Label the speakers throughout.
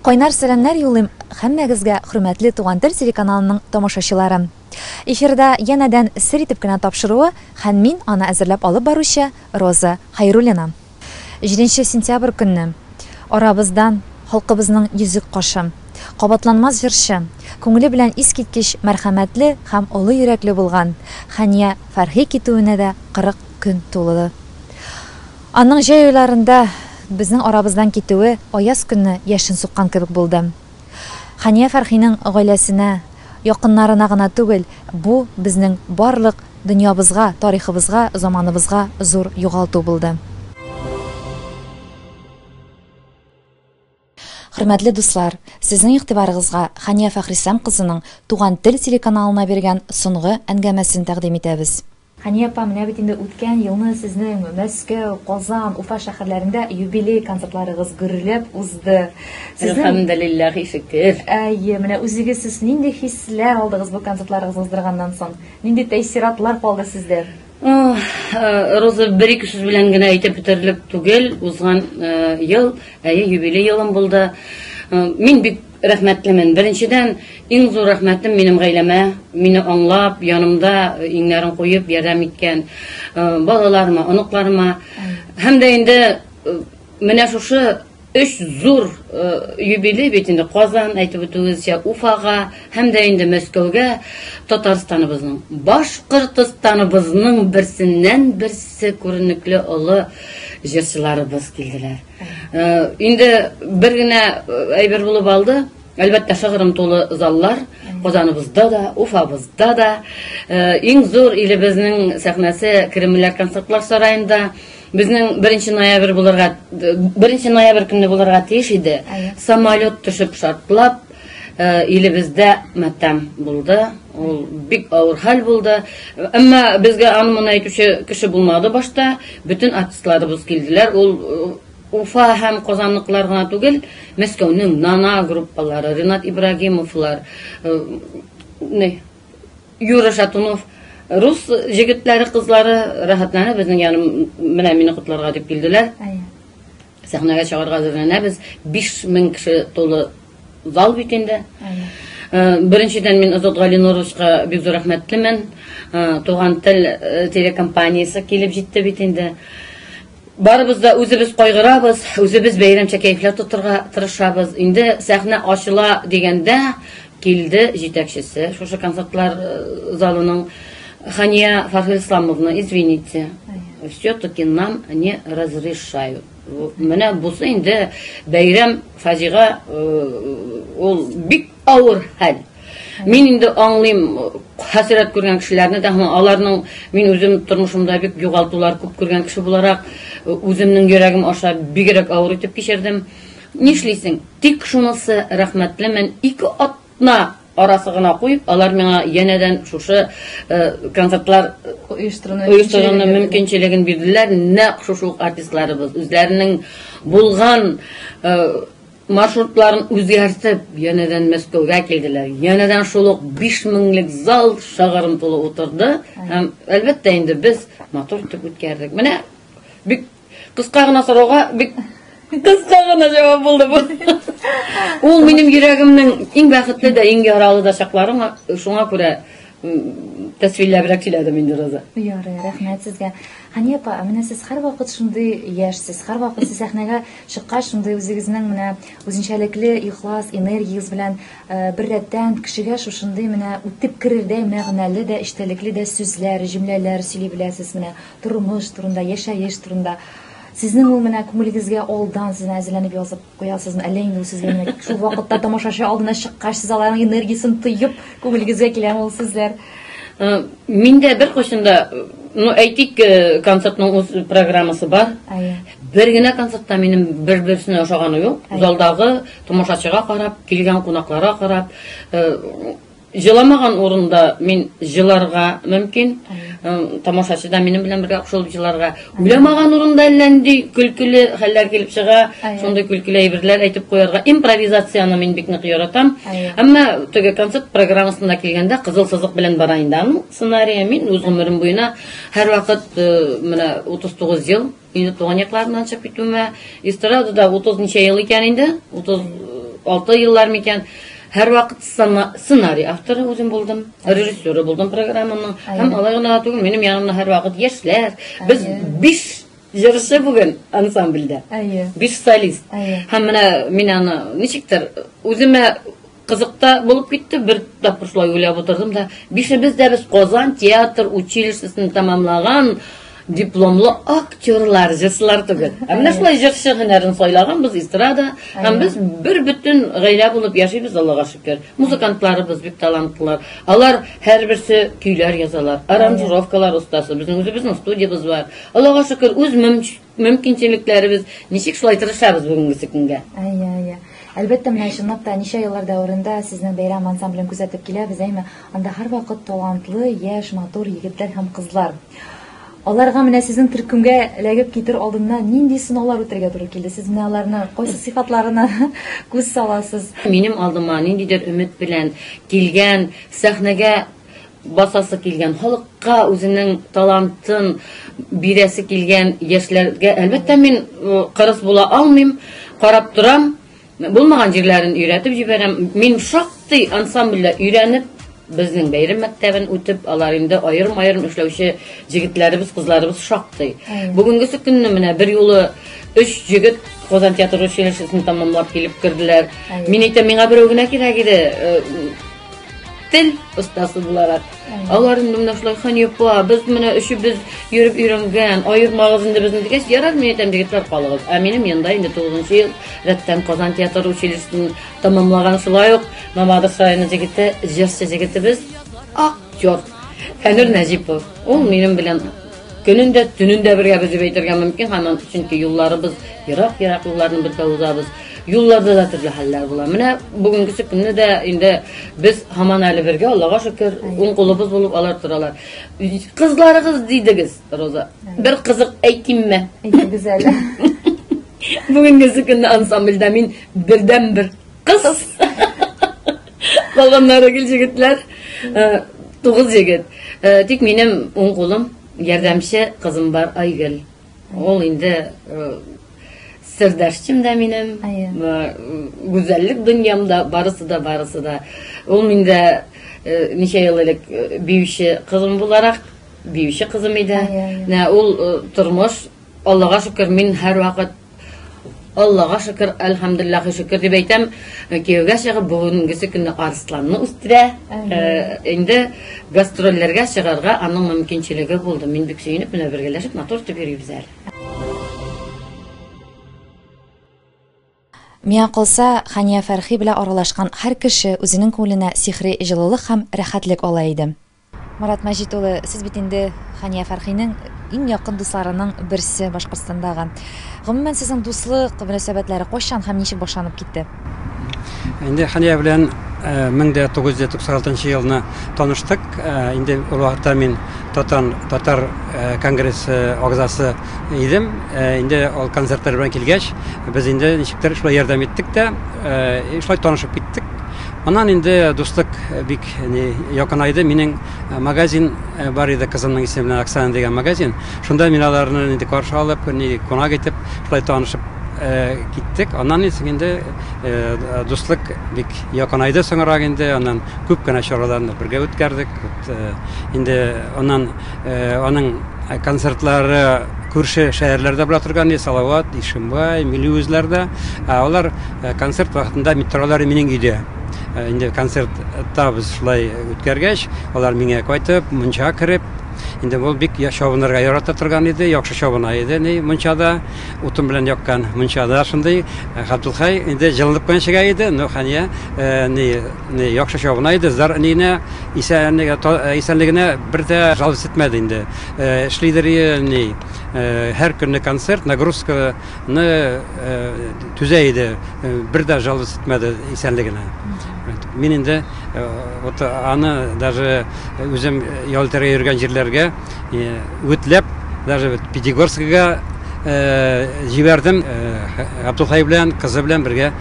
Speaker 1: Кайнар сәламнәр юлым һәммәгезгә, хөрмәтле Туган тел телеканалының тамашачылары. Эфирда янәдән сер итеп кенә тапшыруы һәм мин аны әзерләп алып баручы Роза Хайруллина. 7 сентябрь көнне арабыздан халкыбызның йөзек кашым, кабатланмас җырчы, күңеле белән искиткеч мәрхәмәтле һәм олы йөрәкле булган Хания Фәрхи китүенә дә 40 көн тулды. Аның җәй айларында безнең арабыздан китүе аяз көнне яшен суккан кебек булды. Хания Фәрхинең гаиләсенә, якыннарына гына түгел, бу безнең барлык дөньябызга, тарихыбызга, заманыбызга зур югалту булды. Хөрмәтле дуслар, сезнең игътибарыгызга Хания Фәхрисәм кызының Туган тел телеканалына биргән соңгы әңгәмәсен тәкъдим итәбез. Хания апа, менә бит инде үткән елны сезнең Мәскәү, Казан, Уфа шәһәрләрендә юбилей концертларыгыз гөрләп узды.
Speaker 2: Әлхәмдүлиллаһи шөкер.
Speaker 1: Менә үзегез сез нинди хисләр алдыгыз бу концертларыгыз уздырганнан соң? Нинди тәэсиратлар калды сездә?
Speaker 2: Роза, бер-ике сүз белән генә әйтеп бетерлек түгел, узган ел, юбилей елым булды. Мин бик рәхмәтлемен. Беренчедән, иң зур рәхмәтем минем гаиләмә, мине аңлап, янымда иңнәрен куеп ярдәм иткән балаларыма, оныкларыма. Һәм дә инде менә шушы 3 зур юбилей бит инде Казан, әйтеп үтүегезчә, Уфага, һәм дә инде Мәскәүгә, Татарстаныбызның, Башкортстаныбызның берсеннән-берсе күренекле олы җырчыларыбыз килделәр. Инде бер генә әйбер булып алды. Әлбәттә, шагырым тулы заллар, Казаныбызда да, Уфабызда да. Иң зур илебезнең сәхнәсе Кремль концертлар сараенда. Безнең 1 ноябрь булырга, 1 ноябрь көнне булырга тиеш иде. Самолет төшеп шартлап, илебездә матәм булды. Ул бик авыр хәл булды. Әмма безгә аны әйтүче кеше булмады башта. Бүтән артистларыбыз килделәр. Ул Уфа һәм Казанлыклар гына түгел, Мәскәүнең Нана группалары, Ренат Ибрагимовлар, Юра Шатунов, рус җегетләре, кызлары рәхәтләнеп безнең яным менә мине котларга дип килделәр. Сәхнәгә чыгарга әзерләнәбез. 5000 кеше тулы зал бит инде. Беренчедән мин Азат Галинуровичка бик зур рәхмәтлемен. Туган тел телекомпаниясе килеп җитте бит инде. Барыбыз да үзебез кайгырабыз, үзебез бәйрәмчә кайфлар тотырга тырышабыз. Инде сәхнә ачыла дигәндә килде җитәкчесе, шушы концертлар залының Хания Фархисламовна, извините, все-таки нам не разрешают. Менә бусы инде бәйрәм фаҗига, ул бик авыр хәл. Мин инде аңлыйм хәсрәт күргән кешеләрне дә, аларның мин үзем тормышымда бик югалтулар күп күргән кеше буларак, үземнең йөрәгем аша бигрәк авыр итеп кичердем. Нишлисең? Тик шунысы рәхмәтлемен, 2 атна арасы гына куеп, алар миңа янәдән шушы концертлар оештыруны мөмкинчелеген бирделәр. Нәкъ шушы артистларыбыз үзләренең булган маршрутларын үзгәртеп, янәдән Мәскәүгә килделәр. Янәдән шул ук 5000лек зал шагырым тулы утырды. Һәм әлбәттә инде без матур итеп үткәрдек. Менә бик кыска гына сорауга бик кыска гына җавап булды бу. Ул минем йөрәгемнең иң бәхетле дә, иң яралы да чакларым, шуңа күрә тәсвирләбрәк сөйләдем инде, Роза.
Speaker 1: Ярый, рәхмәт сезгә. Хания апа, менә сез һәрвакыт шундый яшьсез, һәрвакыт сез сәхнәгә чыккач шундый үзегезнең менә үзенчәлекле ихлас энергиягыз белән бер рәттән кешегә шушындый менә үтеп керердәй мәгънәле дә, иштәлекле дә сүзләр, җөмләләр сөйли беләсез менә тормыш турында, яшәеш турында. Сезнең ул менә күңелегезгә алдан сез әзерләнеп язып куясызмы? Әллә инде сезгә менә шул вакытта тамашачы алдына чыккач сез аларның энергиясын тоеп күңелегезгә киләме ул сүзләр?
Speaker 2: Миндә бер кошында, әйтик, концертның үз программасы бар. Бер генә концертта минем бер-берсенә ошаганы юк. Залдагы тамашачыга карап, килгән кунакларга карап, җыламаган урында мин җыларга мөмкин. Тамашачы да минем белән бергә кушылып җыларга. Уйламаган урында әлләнди көлкеле хәлләр килеп чыга, шундый көлкеле әйберләр әйтеп куярга. Импровизацияны мин бик нык яратам. Әмма теге концерт программасында килгәндә кызыл сызык белән бара инде аның сценарие. Мин үз гомерем буена һәрвакыт менә 39 ел инде туган якларыннан чыгып китүемә, эстрадада 30 ничә ел икән инде, 30 6 еллар микән һәр вакыт сценарий авторы үзем булдым, режиссеры булдым программаның. Һәм алай гына түгел, минем янымда һәр вакыт яшьләр. Без 5 җырчы бүген ансамбльдә. 5 солист. Һәм менә мин аны ничектер үземә кызыкта булып китте, бер тапкыр шулай уйлап утырдым да, бишебез дә без Казан театр училищесын тәмамлаган дипломлы актерлар, җырчылар түгел. Менә шулай җырчы һөнәрен сайлаган без эстрада, һәм без бер бөтен гаилә булып яшибез, Аллага шөкер. Музыкантларыбыз бик талантлылар. Алар һәрберсе көйләр язалар, аранжировкалар устасы. Безнең студиябыз бар. Аллага шөкер, үз мөмкинчелекләребез ничек шулай тырышабыз бүгенге көнгә.
Speaker 1: Әлбәттә, менә чынлап та ничә еллар дәврендә сезнең бәйрәм ансамблен күзәтеп киләбез, әйме анда һәрвакыт талантлы, яшь, матур егетләр һәм кызлар. Аларга менә сезнең төркемгә эләгеп китер алдыннан нинди сынаулар үтәргә туры килде? Сез менә аларны кайсы сыйфатларына күз саласыз?
Speaker 2: Минем алдыма ниндидер өмет белән килгән, сәхнәгә басасы килгән, халыкка үзенең талантын бирәсе килгән яшьләргә әлбәттә мин кырыс була алмыйм, карап торам. Булмаган җирләрен өйрәтеп җибәрәм. Мин шактый ансамбльдә өйрәнеп, безнең бәйрәм мәктәбен үтеп, алар инде аерым эшләүче җегетләребез, кызларыбыз шактый. Бүгенге көнне менә бер юлы 3 җегет Казан театр училищесын тәмамлап килеп керделәр. Мин әйтәм, миңа берәү генә кирәк иде. Тел остасы буларак. Алар инде менә шулай ханьяпа, без менә өчебез йөреп өйрәнгән, аермагыз инде безнең дигәч, ярар, мин әйтәм, җегетләр калыгыз. Ә минем янда инде 9нчы ел рәттән Казан театр училищесын тәмамлаган, шулай ук Мамадыш районы җегете, җырчы җегетебез, актер Фәнүр Нәҗипов. Ул минем белән көнендә, төнендә бергә дип әйтергә мөмкин, һәм чөнки юлларыбыз ерак юлларны бергә узабыз. Юлларда да төрле хәлләр була. Менә бүгенге көнне дә инде без һаман әле бергә, Аллага шөкер, уң кулыбыз булып алар торалар. Кызларыгыз дидегез, Роза. Бер кызык әйтимме?
Speaker 1: Әйтегез әле.
Speaker 2: Бүгенге көнне ансамбльдә мин бердән-бер кыз. Калганнары гел җегетләр, 9 җегет. Тик минем уң кулым ярдәмче кызым бар, Айгөл. Ул инде сырдашчым да минем, гүзәллек дөньямда барысы да. Ул миндә ничә ел элек биюче кызым буларак, биюче кызым иде. Ул тормыш, Аллага шөкер, мин һәр вакыт Аллага шөкер, әлхәмдүлиллаһи шөкер дип әйтәм, кияүгә чыгып бүгенге көнне Арсланны үстерә. Инде гастрольләргә чыгарга аның мөмкинчелеге булды. Мин бик сөенеп, менә бергәләшеп матур итеп йөрибез әле.
Speaker 1: Миңа калса, Хания Фәрхи белән аралашкан һәр кеше үзенең күңеленә сихри җылылык һәм рәхәтлек ала иде. Марат Мәҗит улы, сез бит инде Хания Фәрхинең иң якын дусларының берсе Башкортстандагы. Гомумән сезнең дуслык мөнәсәбәтләре кайчан һәм ничек башланып китте?
Speaker 3: Инде Хания белән 1996 елны таныштык. Инде ул вакытта мин татар конгрессы агзасы идем. Инде ул концертлар белән килгәч, без инде ничектер шулай ярдәм иттек тә, шулай танышып киттек. Аннан инде дуслык бик якынайды. Минем магазин бар иде, кызымның исеменә Оксана дигән магазин. Шунда мин аларны инде каршы алып, кунак итеп, шулай танышып киттек. Аннан инде дуслык бик якынайды соңрак инде. Аннан күп кенә чараларны бергә үткәрдек. Инде аннан аның концертлары күрше шәһәрләрдә була торган, Салават, Ишембай, Милли үзләрдә. Алар концерт вакытында митролары минең өйдә. Инде концертта без шулай үткәргәч, алар миңа кайтып, мунча кирип, инде ул бик чабынырга ярата торган иде, яхшы чабына иде, мунчада, утын белән яккан мунчада шундый. Габдулхай инде җылынып көнчегә иде, Хания яхшы чабына иде, зар нине исәнлегенә бер дә жалыс итмәде инде. Эшлидер һәр көнне концерт, нагрузканы түзә иде, бер дә жалыс итмәде исәнлегенә. Мин инде аны даже үзем ялтыра йөргән җирләргә үтләп, даже Пятигорскага җибәрдем. Абдулхай белән, кызы белән бергә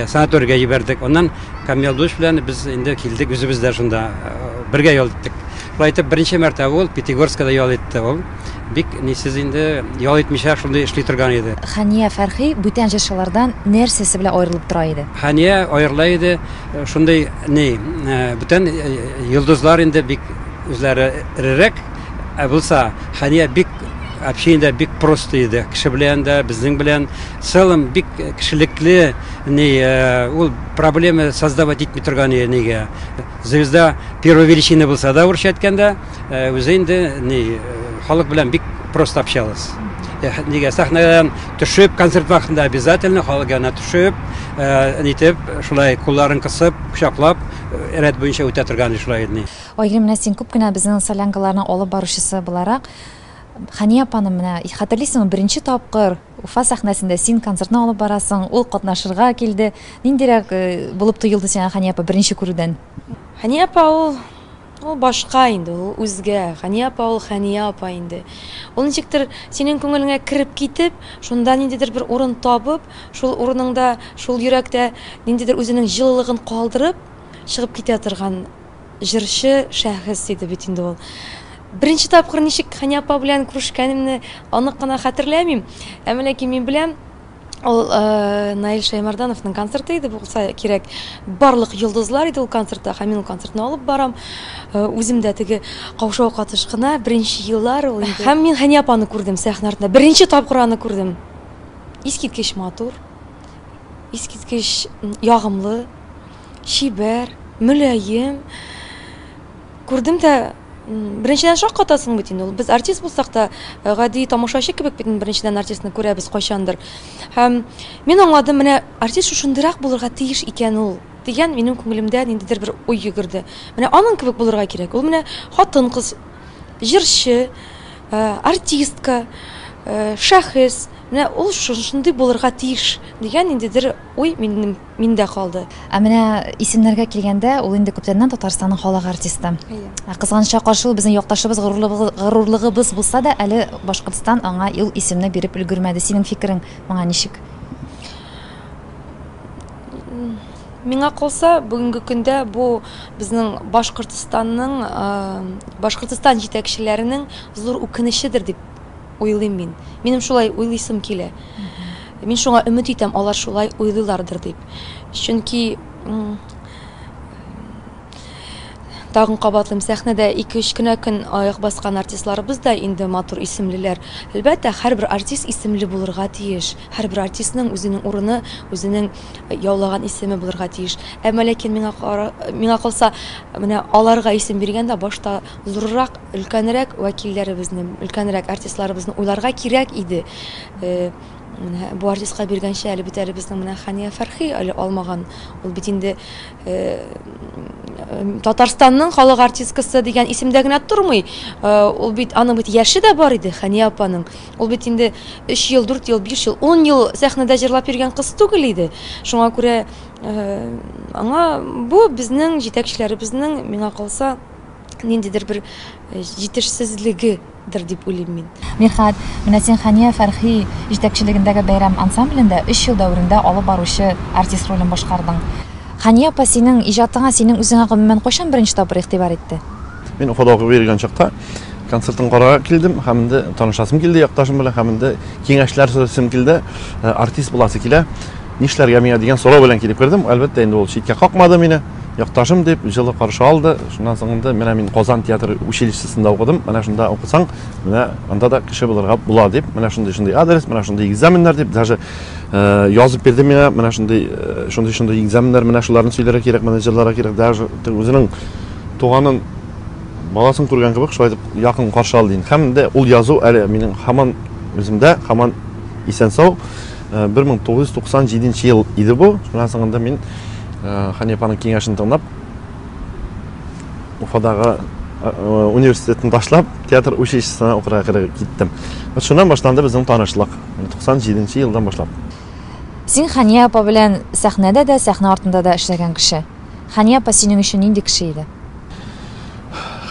Speaker 3: санаторийга җибәрдек. Аннан Камил Душ белән без инде килдек, үзебез дә шунда бергә ял иттек. Шулай итеп, беренче мәртәбә ул Пятигорскада ял итте ул. бик нисез инде ял итмичә шундый эшли торган иде.
Speaker 1: Хания Фәрхи бүтән җырчылардан нәрсәсе белән аерылып тора иде?
Speaker 3: Хания аерыла иде, шундый бүтән йолдызлар инде бик үзләре эрерәк, булса Хания бик общение бик просто иде. Кеше белән дә, безнең белән целым бик кешелекле, ул проблема создавать итми торган иде. Звезда первой величины булса да, урысча әйткәндә, үзе инде халык белән бик просто общалась. Нигә сәхнәдән төшеп, концерт вакытында обязательно халык янына төшеп, нитеп, шулай кулларын кысып, кочаклап, рәт буенча үтә торган шулай иде.
Speaker 1: Айгөл, менә син күп кенә безнең солянкаларның алып баручысы буларак, Хания апаны менә хәтерлисеңме, беренче тапкыр Уфа сәхнәсендә син концертны алып барасың, ул катнашырга килде. Ниндирәк булып тоелды сиңа Хания апа беренче күрүдән?
Speaker 4: Хания апа ул башка инде, ул үзгә. Хания апа ул Хания апа инде. Ул ничектер синең күңелеңә кирип китеп, шунда ниндидер бер урын табып, шул урыныңда, шул йөрәктә ниндидер үзенең җылылыгын калдырып, чыгып китә торган җырчы шәхес иде бит инде ул. Беренче тапкыр ничек Хания апа белән күрешкәнемне анык кына хәтерләмим. Ләкин мин беләм, ул Наил Шаймардановның концерты иде булса кирәк. Барлык йолдызлар иде ул концертта, һәм мин ул концертны алып барам. Үземдә теге каушау катышкына беренче еллар ул инде. Һәм мин Хания апаны күрдем сәхнә артында. Беренче тапкыр аны күрдем. Искиткеч матур, искиткеч ягымлы, чибәр, мөлаем. Күрдем дә беренчедән шок катасың бит инде. Ул без артист булсак та, гади тамашачы кебек бит беренчедән артистны күрәбез кайчандыр. Һәм мин аңладым, менә артист шундыйрак булырга тиеш икән ул дигән минем күңелемдә ниндидер бер уй йөгерде. Менә аның кебек булырга кирәк. Ул менә хатын-кыз, җырчы, артистка, шәхес, менә ул шундый булырга тиеш дигән ниндидер уй миндә калды.
Speaker 1: Менә исемнәргә килгәндә, ул инде күптәннән Татарстанның халык артисты. Кызганычка каршы, ул безнең якташыбыз, горурлыгыбыз булса да, әле Башкортстан аңа ил исемне биреп өлгермәде. Синең фикерең моңа ничек?
Speaker 4: Миңа калса, бүгенге көндә бу безнең Башкортстан җитәкчеләренең зур үкенечедер дип уйлыйм мин. Минем шулай уйлыйсым килә. Мин шуңа өмет итәм, алар шулай уйлыйлардыр дип. Чөнки тагын кабатлым, сәхнәдә 2-3 кенә көн аяк баскан артистларыбыз да инде матур исемлеләр. Әлбәттә, һәрбер артист исемле булырга тиеш. Һәрбер артистның үзенең урыны, үзенең яулаган исеме булырга тиеш. Ләкин миңа калса, менә аларга исем биргәндә башта зуррак, өлкәнрәк вәкилләребезне, өлкәнрәк артистларыбызны уйларга кирәк иде. Бу артистка биргәнчә әле бит безнең менә Хания Фәрхи әле алмаган. Ул бит инде Татарстанның халык артисткасы дигән исемдә генә тормый. Ул бит аның бит яше дә бар иде, Хания апаның. Ул бит инде 3 ел, 4 ел, 5 ел, 10 ел сәхнәдә җырлап йөргән кыз түгел иде. Шуңа күрә аңа бу безнең җитәкчеләребезнең миңа калса ниндидер бер җитешсезлегедер дип уйлыйм мин.
Speaker 1: Мирхат, менә син Хания Фәрхи җитәкчелегендәге бәйрәм ансамблендә 3 ел дәврендә алып баручы артист ролен башкардың. Хания апа синең иҗатыңа, синең үзеңә гомумән кайчан беренче тапкыр игътибар итте?
Speaker 5: Мин Уфада укып йөргән чакта концертын карарга килдем, һәм дә танышасым килде якташым белән, һәм дә киңәшләр сорасым килде. Артист буласы килә. Нишләргә миңа дигән сорау белән килеп кердем. Әлбәттә, инде ул читкә какмады мине. Якташым дип җылы каршы алды. Шуннан соң инде менә мин Казан театр училищесында укыдым. Менә шунда укысаң, менә анда да кеше булырга була дип, менә шундый адрес, менә шундый экзаменнар дип, даже язып бирде миңа, менә шундый экзаменнар, менә шуларны сөйләргә кирәк, менә җырларга кирәк, даже үзенең туганын баласын күргән кебек шулай дип якын каршы алды. Һәм дә ул язу әле минем һаман үземдә, һаман исән-сау 1997 ел иде бу. Шуннан соң инде мин Хания апаның киңәшен тыңлап, Уфадагы университетны ташлап, театр училищесына укырга киттем. Шуннан башланды безнең танышлык. 97 елдан башлап.
Speaker 1: Син Хания апа белән сәхнәдә дә, сәхнә артында да эшләгән кеше. Хания апа синең өчен нинди кеше иде?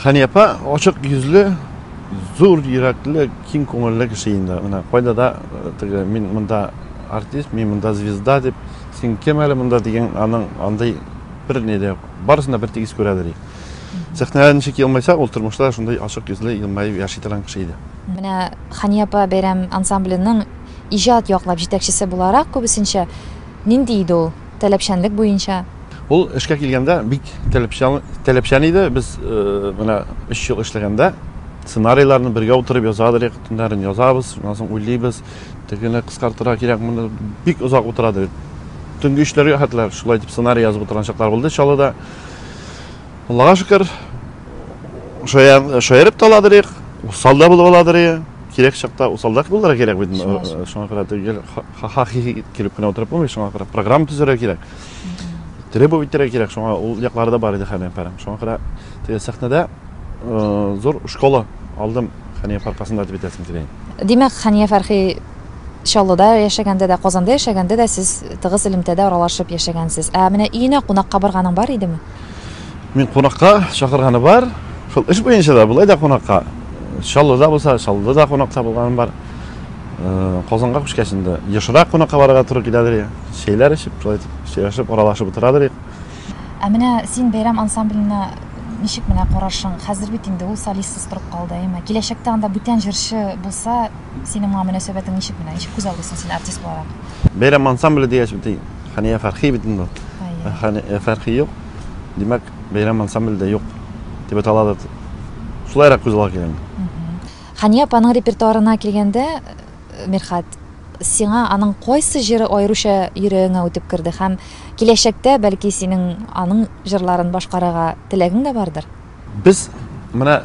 Speaker 5: Хания апа ачык йөзле, зур йөрәкле, киң күңелле кеше инде. Менә кайда да мин монда артист, мин монда звезда дип, син кем әле монда дигән аның андай бер нидә барысында бер тигез күрәдер. Сәхнәдә ничек елмайса, ул тормышта шундай ачык йөзле, елмаеп яши торган кеше иде.
Speaker 1: Менә Хания апа бәйрәм ансамбленең иҗат яклап җитәкчесе буларак күбесенчә нинди иде ул таләпчәнлек буенча?
Speaker 5: Ул эшкә килгәндә бик таләпчән иде. Без менә 3 ел эшләгәндә сценарийларны бергә утырып язадыр, төннәрен язабыз, шуннан соң уйлыйбыз, тегене кыскартырга кирәк, моны бик озак утырады. Төнге эшләргә хәтләр шулай дип сценарий язып утырган чаклар булды. Чаллыда Аллага шөкер, шаярып таладыр, усалда булып аладыр. Кирәк чакта усалдак булырга кирәк бит. Шуңа күрә түгел, ха-ха-хи килеп кенә утырып булмый, шуңа күрә программа төзергә кирәк. Требовать итәргә кирәк, шуңа ул якларда бар иде хәлем пәрәм. Шуңа күрә теге сәхнәдә зур школа алдым Хания паркасында дип әйтәсем килә.
Speaker 1: Димәк, Хания Фәрхи Чаллыда яшәгәндә дә, Казанда яшәгәндә дә сез тыгыз элемтәдә аралашып яшәгәнсез. Менә өенә кунакка барганың бар идеме?
Speaker 5: Мин кунакка чакырганы бар. Шул эш буенча да булай да кунакка. Чаллыда булса, Чаллыда да кунакта булганым бар. Казанга күчкәч инде ешрак кунакка барырга туры киләдер. Шейләр ичеп, шулай сөйләшеп, аралашып утырадыр.
Speaker 1: Менә син бәйрәм ансамбленә ничек менә карашың? Хәзер бит инде ул солистсыз торып калды, киләчәктә анда бүтән җырчы булса, синең мөнәсәбәтең ничек менә? Ничек күз алдысың син артист буларак?
Speaker 5: Бәйрәм ансамбле дигәч бит, Хания Фәрхи бит инде. Хания Фәрхи юк. Димәк, бәйрәм ансамбле дә юк. Дип әйтәләр. Шулайрак күз алдыма килгән.
Speaker 1: Хания апаның репертуарына килгәндә, Мирхат, сиңа аның кайсы җыры аеруча йөрәгеңә үтеп керде һәм киләчәктә бәлки синең аның җырларын башкарырга теләгең дә бардыр?
Speaker 5: Без менә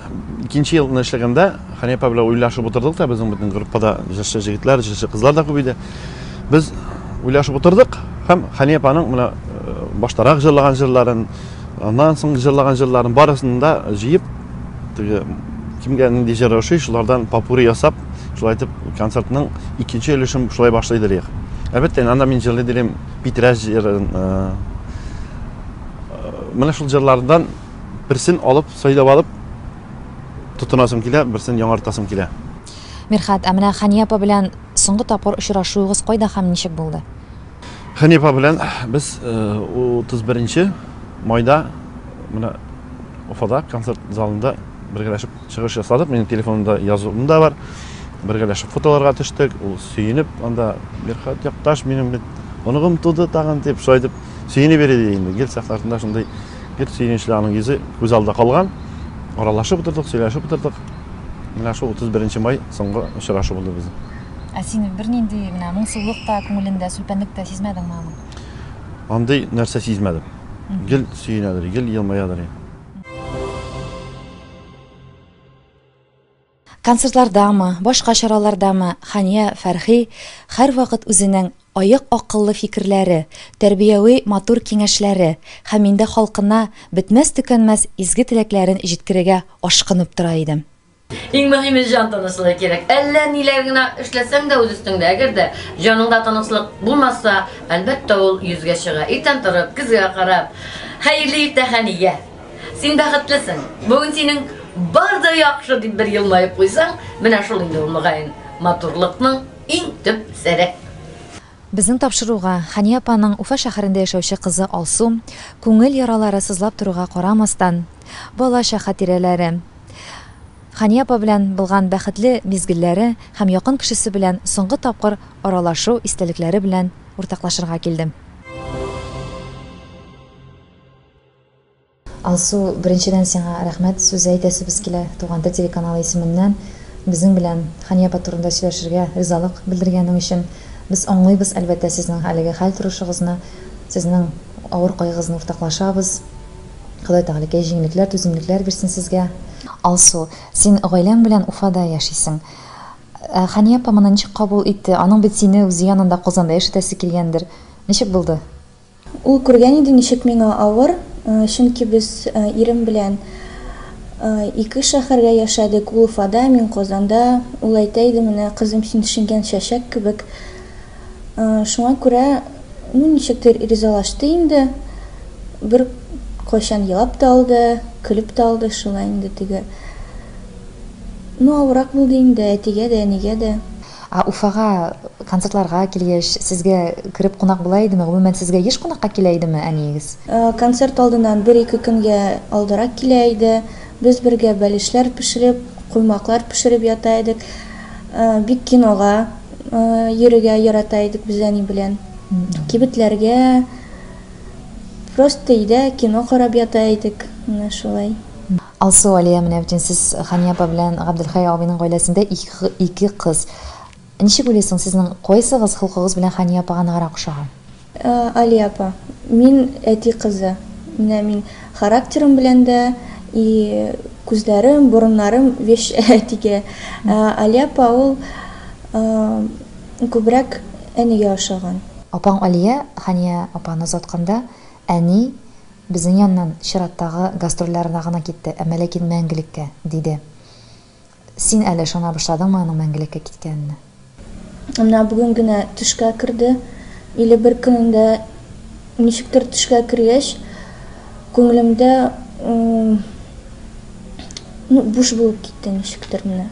Speaker 5: 2нче елны эшләгәндә Хания апа белән уйлашып утырдык та, безнең бөтен группада җырчы җегетләр, җырчы кызлар да күп иде. Без уйлашып утырдык һәм Хания апаның менә баштарак җырлаган җырларын, аннан соң җырлаган җырларын барысын да җыеп, теге кимгә нинди җыр ошый, шулардан попури ясап, шулай итеп концертның 2нче өлешен шулай башлыйдыр. Әлбәттә, анда мин җырлый дилем Питрәж җырын. Менә шул җырлардан берсен алып, сайлап алып тотынасым килә, берсен яңартасым килә.
Speaker 1: Мирхат, менә Хания апа белән соңгы тапкыр очрашуыгыз кайда һәм ничек булды?
Speaker 5: Хания апа белән без 31 майда менә Уфада концерт залында бергәләшеп чыгыш ясадык. Минем телефонымда язуым да бар. Бергәләшеп фотоларга төштек. Ул сөенеп, анда Мирхат якташ минем бит оныгым туды тагын дип, шулай дип сөенеп берди инде. Гел сәхнәсендә шундай бер сөенечле аның йөзе күз алдында калган. Аралашып утырдык, сөйләшеп утырдык. Менә шул 31 май соңгы очрашу булды безнең.
Speaker 1: Син бернинди менә моңсулык та күңелендә, сүлпәнлек тә сизмәдеңме аны?
Speaker 5: Андый нәрсә сизмәдем. Гел сөенәдер, гел елмаядыр.
Speaker 1: Концертлардамы, башка чаралардамы Хания Фәрхи һәр вакыт үзенең аяк акыллы фикерләре, тәрбияви матур киңәшләре һәм инде халкына бетмәс-төкәнмәс изге теләкләрен җиткерергә ашкынып тора иде.
Speaker 2: Иң мөһиме җан тынычлыгы кирәк. Әллә ниләр генә эшләсәң дә үз өстеңдә, әгәр дә җаныңда тынычлык булмаса, әлбәттә ул йөзгә чыга. Иртән торып, көзгә карап, хәерле иртә Хания. Син бәхетлесең. Бүген синең бар да яхшы дип бер елмаеп куйсаң, менә шул инде ул мөгаен матурлыкның иң төп сәре.
Speaker 1: Безнең тапшыруга Хания апаның Уфа шәһәрендә яшәүче кызы Алсу күңел яралары сызлап торуга карамастан, балача хатирәләре, Хания апа белән булган бәхетле мизгелләре һәм якын кешесе белән соңгы тапкыр аралашу истәлекләре белән уртаклашырга килдем. Алсу, беренчедән сиңа рәхмәт сүз әйтәсебез килә. Туган тел телеканалы исеменнән безнең белән Хания апа турында сөйләшергә ризалык белдергәнең өчен без аңлыйбыз, әлбәттә, сезнең әлеге хәл торышыгызны, сезнең авыр кайгыгызны уртаклашабыз. Ходай Тәгалә җиңлекләр, түземлекләр бирсен сезгә. Алсу, син гаиләң белән Уфада яшисең. Хания апа моны ничек кабул итте? Аның бит сине үз янында Казанда яшәтәсе килгәндер. Ничек булды?
Speaker 6: Ул күргән иде ничек миңа авыр, чөнки без ирем белән ике шәһәргә яшәдек. Ул Уфада, мин Казанда. Ул әйтә иде, менә кызым, син төшенгән чәчәк кебек. Шуңа күрә ничектер ризалашты инде. Бер кайчан елап та алды, көлеп та алды, шулай инде теге. Авырак булды инде, әтигә дә, әнигә дә.
Speaker 1: Уфага концертларга килгәч, сезгә кирип кунак була идеме? Гомумән сезгә еш кунакка килә идеме әниегез?
Speaker 6: Концерт алдыннан 1-2 көнгә алдарак килә иде. Без бергә бәлешләр пешереп, куймаклар пешереп ята идек. Бик кинога йөрергә ярата идек без әни белән. Кибетләргә просто өйдә кино карап ята идек. Менә шулай.
Speaker 1: Алсу, Алия, менә бүтән сез Хания апа белән Габделхай абыйның гаиләсендә ике кыз. Ничек уйлыйсың, сезнең кайсыгыз хылкыгыз белән Хания апага ныграк охшаган?
Speaker 6: Алия апа, мин әти кызы. Менә мин характерым белән дә, и күзләрем, борыннарым веш әтигә. Алия апа ул күбрәк әнигә охшаган.
Speaker 1: Апаң Алия Хания апаны озатканда, әни безнең яннан чираттагы гастрольләренә гына китте, әмма ләкин мәңгелеккә диде. Син әле шуна башладыңмы аның мәңгелеккә киткәнне?
Speaker 6: Менә бүген генә төшкә керде. Или бер көнендә ничектер төшкә кергәч, күңелемдә буш булып китте ничектер менә.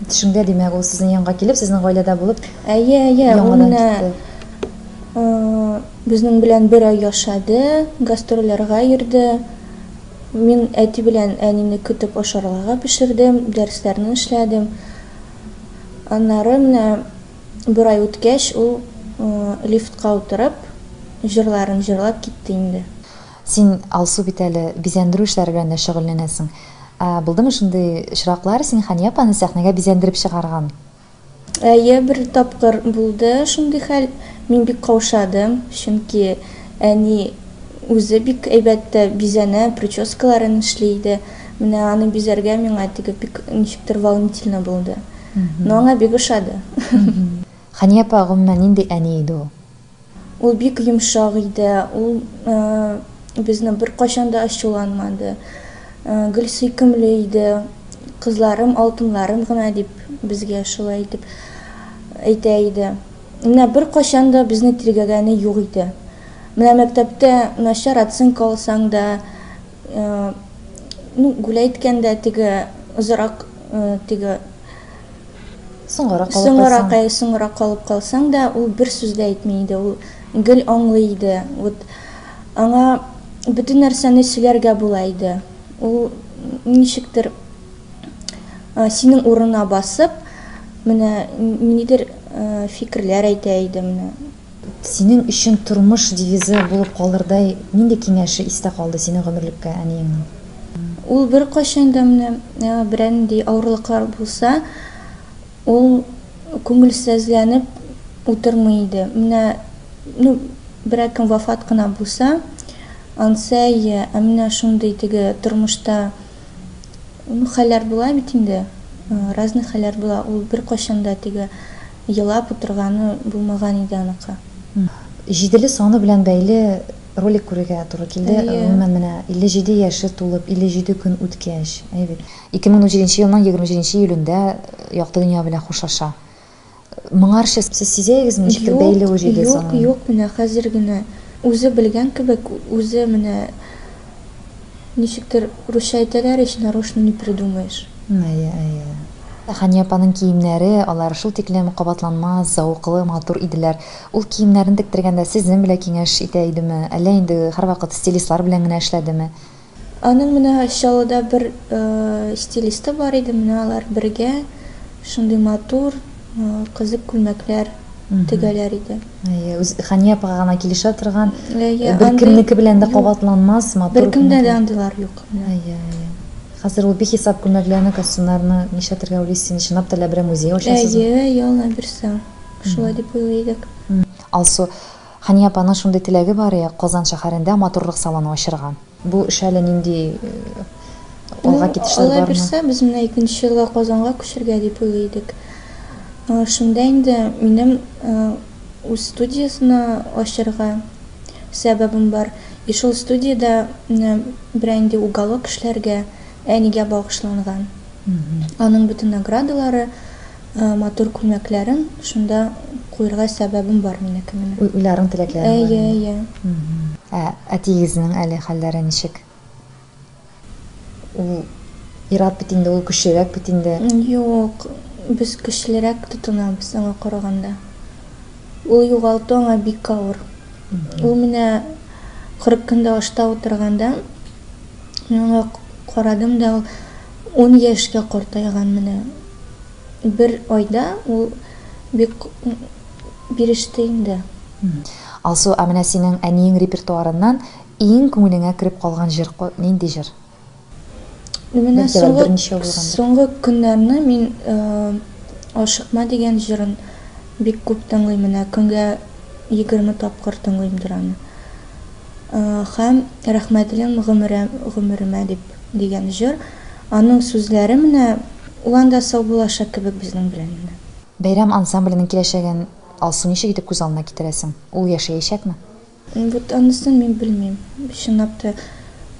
Speaker 1: Төшеңдә димәк, ул сезнең янга килеп, сезнең гаиләдә булып,
Speaker 6: Әйе, ул
Speaker 1: яңадан
Speaker 6: менә
Speaker 1: китте.
Speaker 6: Безнең белән бер ай яшады, гастрольләргә йөрде. Мин әти белән әнине көтеп ашарларга пешердем, дәресләрне эшләдем. Аннары менә бер ай үткәч, ул лифтка утырып, җырларын җырлап китте инде.
Speaker 1: Син Алсу бит әле бизәндерү эшләре белән дә шөгыльләнәсең. Булдымы шундый очраклар, син Хания апаны сәхнәгә бизәндереп чыгарган?
Speaker 6: Әйе, бер тапкыр булды шундый хәл. Мин бик каушадым, чөнки әни үзе бик әйбәттә бизәнә, прическаларын эшләйде. Менә аны бизәргә миңа теге бик ничектер волнительно булды. Но аңа бик ошады.
Speaker 1: Хания апа гомумән нинди әни иде ул?
Speaker 6: Ул бик йомшак иде. Ул безне бер кайчан да ачуланмады. Гел сөйкемле иде. Кызларым, алтынларым гына дип безгә шулай дип әйтә иде. Менә бер кайчан да безне тиргәгәне юк иде. Менә мәктәптә начар оценка алсаң да, гүл әйткәндә теге озырак теге соңрак калып калсаң да, ул бер сүз дә әйтми иде. Ул гел аңлый иде. Вот аңа бөтен нәрсәне сөйләргә була иде. Ул ничектер синең урынына басып, менә нидер фикерләр әйтә иде менә.
Speaker 1: Синең өчен тормыш девизы булып калырдай нинди киңәше истә калды синең гомерлеккә әниеңнең?
Speaker 6: Ул бер кайчан да менә берәнди авырлыклар булса, ул күңелсезләнеп утырмый иде. Менә берәр кем вафат кына булса, ансәй, менә шундый теге тормышта хәлләр була бит инде. Разный хәлләр була. Ул бер кайчан да теге елап утырганы булмаган иде аныкы.
Speaker 1: 7 саны белән бәйле ролик күрергә туры килде. Гомумән менә 57 яше тулып, 57 көн үткәч, әйбит. 2017 елның 27 июлендә якты дөнья белән хушлаша. Моңарчы сез сизәгезме ничек бәйле ул 7 саны?
Speaker 6: Юк, менә хәзер генә үзе белгән кебек, үзе менә ничектер русча әйтәләр, ич нарочно не придумаешь.
Speaker 1: Әйе. Хания апаның киемнәре, алар шул тиклем кабатланмас, зауыклы, матур иделәр. Ул киемнәрен тектергәндә сезнең белән киңәш итә идеме? Әллә инде һәрвакыт стилистлар белән генә эшләдеме?
Speaker 6: Аның менә Чаллыда бер стилисты бар иде, менә алар бергә шундый матур, кызык күлмәкләр тегәләр иде.
Speaker 1: Үз Хания апага гына килешә торган, бер кемнеке белән дә кабатланмас, матур.
Speaker 6: Бер кемдә дә андыйлар юк.
Speaker 1: Хәзер ул бихисап күлмәкләрне, костюмнарны нишләтергә уйлыйсың? Чынлап та бер музей ачасызмы?
Speaker 6: Ялла берсә. Шулай дип уйлыйдык.
Speaker 1: Алсу, Хания апаның шундый теләге бар я, Казан шәһәрендә матурлык салоны ачырган. Бу эш әле нинди алга китешләр бармы?
Speaker 6: Алла берсә, без менә 2нче елга Казанга күчәргә дип уйлыйдык. Шунда инде минем үз студиясына ачырга сәбәбем бар. И шул студияда берәнди уголок эшләргә әнигә багышланган. Аның бөтен наградалары, матур күлмәкләрен шунда куярга сәбәбем бар минекеме.
Speaker 1: Уйларың, теләкләрең бар.
Speaker 6: Әйе.
Speaker 1: Әтигезнең әле хәлләре ничек? Ул ират бит инде, ул көчлерәк бит инде.
Speaker 6: Юк, без көчлерәк тотынабыз аңа караганда. ул югалту аңа бик авыр. Ул менә 40 көндә ашта утырганда миңа карадым да, ул 10 яшькә картайган менә. Бер айда ул бик биреште инде.
Speaker 1: Алсу, менә синең әниең репертуарыннан иң күңелеңә кереп калган җыр нинди җыр?
Speaker 6: Менә
Speaker 1: берничә булгандыр.
Speaker 6: соңгы көннәрне мин ашыкма дигән җырын бик күп тыңлыйм, менә көнгә 20 тапкыр тыңлыймдыр аны. Һәм рәхмәтлем гомеремә дигән җыр, аның сүзләре менә ул анда сау булачак кебек безнең белән.
Speaker 1: Бәйрәм ансамбленең киләчәген Алсу ничек итеп күз алдына китерәсең? Ул яшәячәкме?
Speaker 6: Вот анысын мин белмим. Чынлап та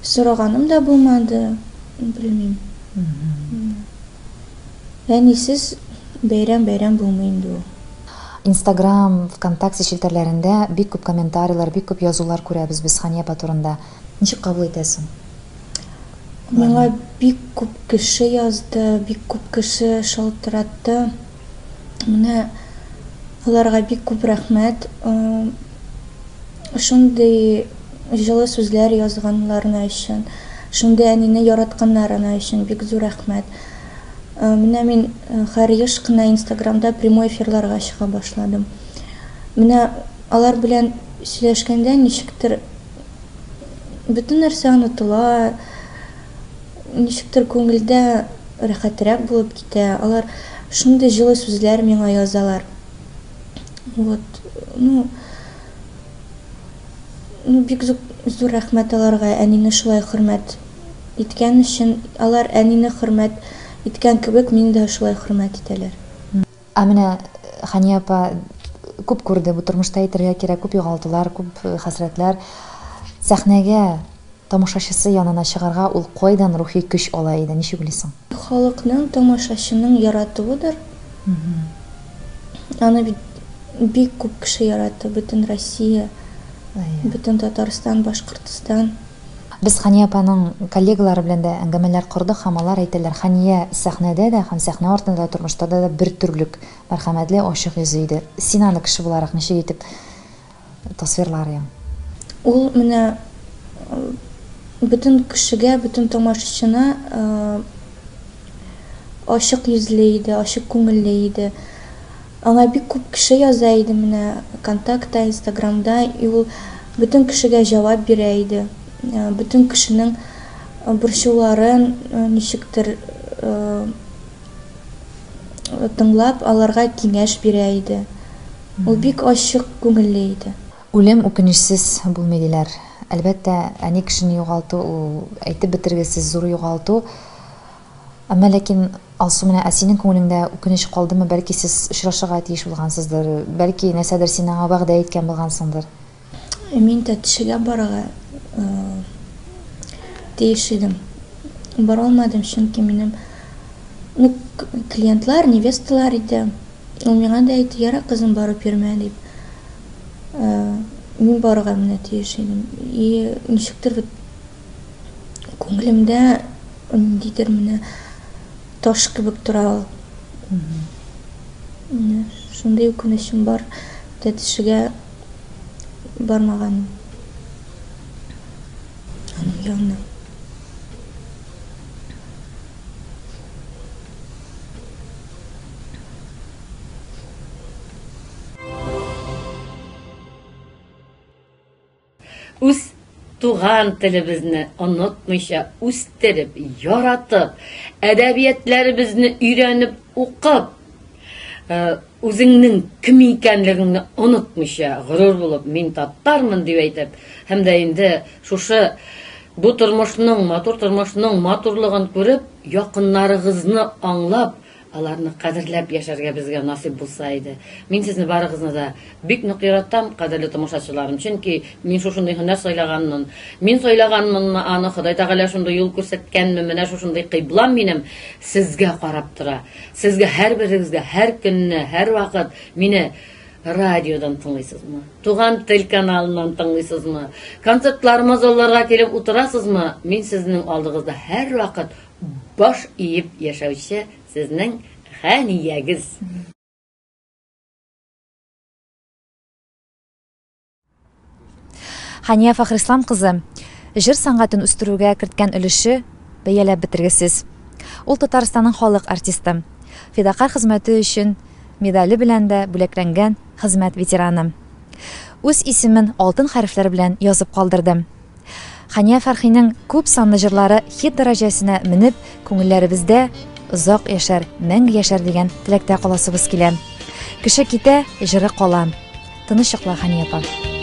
Speaker 6: сораганым да булмады, белмим. Әнисез бәйрәм булмый инде ул.
Speaker 1: Instagram, ВКонтакте челтәрләрендә бик күп комментарийлар, бик күп язулар күрәбез без Хания апа турында. Ничек кабул итәсең?
Speaker 6: Миңа бик күп кеше язды, бик күп кеше шалтыратты. Менә аларга бик күп рәхмәт. Шундый җылы сүзләр язганнарына өчен, шундый әнине яратканнарына өчен бик зур рәхмәт. Менә мин һәр еш кына Instagramда прямой эфирларга чыга башладым. Менә алар белән сөйләшкәндә ничектер бөтен нәрсә онытыла, ничектер күңелдә рәхәтрәк булып китә. Алар шундый җылы сүзләр миңа язалар. Вот, бик зур рәхмәт аларга, әнине шулай хөрмәт иткән өчен. Алар әнине хөрмәт иткән кебек мин дә шулай хөрмәт итәләр.
Speaker 1: Менә Хания апа күп күрде бу тормышта, әйтергә кирәк, күп югалтулар, күп хәсрәтләр. Сәхнәгә тамашачысы янына чыгарга ул кайдан рухи көч ала иде? Ничек уйлыйсың?
Speaker 6: Халыкның, тамашачының яратуыдыр. Аны бик күп кеше ярата, бөтен Россия, бөтен Татарстан, Башкортстан.
Speaker 1: Без Хания апаның коллегалары белән дә әңгәмәләр кырдык, һәм алар әйтәләр, Хания сәхнәдә дә һәм сәхнә артында, тормышта да бер төрлек мәрхәмәтле, ачык йөзле иде. Син аны кеше буларак ничек итеп тасвирларың?
Speaker 6: Ул менә бөтен кешегә, бөтен тамашачына ачык йөзле иде, ачык күңелле иде. Аңа бик күп кеше яза иде менә ВКонтакта, Инстаграмда, ул бөтен кешегә җавап бирә иде. Бөтен кешенең борчуларын ничектер тыңлап, аларга киңәш бирә иде. Ул бик ачык күңелле иде.
Speaker 1: Үлем үкенечсез булмый диләр. Әлбәттә, әни кешене югалту, ул әйтеп бетергесез зур югалту. Әмма ләкин Алсу, менә синең күңелеңдә үкенеч калдымы? Бәлки сез очрашырга тиеш булгансыздыр, бәлки нәрсәдер син аңа вәгъдә иткән булгансыңдыр.
Speaker 6: Мин тәтешегә барырга тиеш идем. Бара алмадым, чөнки минем клиентлар, невесталар иде. Ул миңа да әйтте, яра кызым, барып йөрмә дип. Мин барырга менә тиеш идем. Ничектер күңелемдә ниндидер менә таш кебек тора. Шундый үкенечем бар, тәтешегә бармаганым. Аның янына.
Speaker 2: Үз туган телебезне онытмыйча үстереп, яратып, әдәбиятләребезне өйрәнеп, укып, үзеңнең кем икәнлегеңне онытмыйча, горур булып, мин татармын дип әйтеп, һәм дә инде шушы бу тормышның, матур тормышның матурлыгын күреп, якыннарыгызны аңлап, аларны кадерләп яшәргә безгә насип булса иде. Мин сезне барыгызны да бик нык яратам, кадерле тамашачыларым, чөнки мин шушындай һөнәр сайлаганмын. Мин сайлаганмын, аны Ходай Тәгалә шундый юл күрсәткәнме, менә шушындай кыйблам минем сезгә карап тора. Сезгә һәрберегезгә һәр көнне, һәр вакыт мине радиодан тыңлыйсызмы? Туган тел каналыннан тыңлыйсызмы? Концертларыма, залларга килеп утырасызмы? Мин сезнең алдыгызда һәр вакыт баш иеп яшәүче сезнең Хәниягез.
Speaker 1: Хания Фахрислам кызы җыр сәнгатен үстерүгә керткән өлеше бәяләп бетергесез. Ул Татарстанның халык артисты. Фидакар хезмәте өчен медале белән дә бүләкләнгән хезмәт ветераны. Үз исемен алтын хәрефләр белән язып калдырды. Хания Фәрхинең күп санлы җырлары хит дәрәҗәсенә менеп, күңелләребездә озак яшәр, мәңге яшәр дигән теләктә каласыбыз килә. Кеше китә, җыры кала. Тыныч чакла, Хания апа.